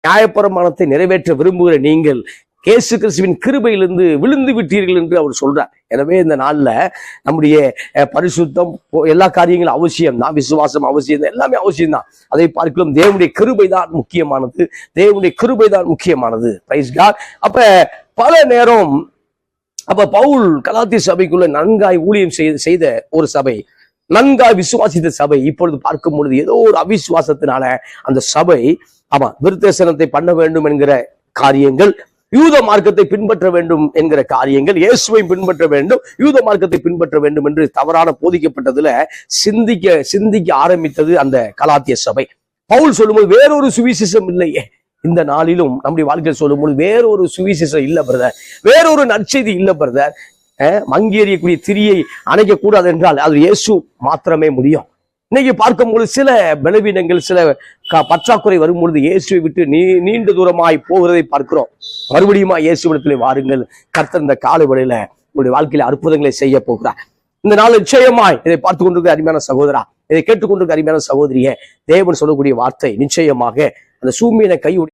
நியாயப்பிரமாணத்தை நிறைவேற்ற விரும்புகிற நீங்கள் இயேசு கிறிஸ்துவின் கிருபையிலிருந்து விழுந்து விட்டீர்கள் என்று அவர் சொல்றார். எனவே இந்த நாள்ல நம்முடைய பரிசுத்தம் எல்லா காரியங்களும் அவசியம் தான், விசுவாசம் அவசியம் தான், எல்லாமே அவசியம் தான். அதை பார்க்கலாம் தேவனுடைய கிருபை தான் முக்கியமானது, தேவனுடைய கிருபை தான் முக்கியமானது. Praise God. அப்ப பல நேரம் பவுல் கலாத்திய சபைக்குள்ள நன்காய் ஊழியம் செய்த ஒரு சபை, நன்காய் விசுவாசித்த சபை, இப்பொழுது பார்க்கும் பொழுது ஏதோ ஒரு அவிசுவாசத்தினால அந்த சபை விருத்தசனத்தை பண்ண வேண்டும் என்கிற காரியங்கள், யூத மார்க்கத்தை பின்பற்ற வேண்டும் என்கிற காரியங்கள், இயேசுவை பின்பற்ற வேண்டும், யூத மார்க்கத்தை பின்பற்ற வேண்டும் என்று தவறான போதிக்கப்பட்டதுல சிந்திக்க ஆரம்பித்தது அந்த கலாத்திய சபை. பவுல் சொல்லும்போது வேறொரு சுவிசேஷம் இல்லையே, இந்த நாளிலும் நம்முடைய வாழ்க்கையில் சொல்லும்போது வேறொரு சுவிசேஷம் இல்ல பிரதர், வேறொரு நற்செய்தி இல்ல பிரதர். மங்கி எறியக்கூடிய திரியை அணைக்க கூடாது என்றால் அது இயேசு மாத்திரமே முடியும். இன்னைக்கு பார்க்கும்போது சில பலவீனங்கள், சில பற்றாக்குறை வரும்பொழுது இயேசுவை விட்டு நீண்ட தூரமாய் போகிறதை பார்க்கிறோம். மறுபடியுமா இயேசுவிடத்திலே வாருங்கள், கர்த்தர் இந்த காலை வேளையில உங்களுடைய வாழ்க்கையில அற்புதங்களை செய்ய போகிறார். இந்த நாள் நிச்சயமாய் இதை பார்த்து கொண்டிருக்கிற அருமையான சகோதரா, இதை கேட்டுக்கொண்டிருக்கிற அருமையான சகோதரிய, தேவன் சொல்லக்கூடிய வார்த்தை நிச்சயமாக அந்த சூமியனை கையுடைய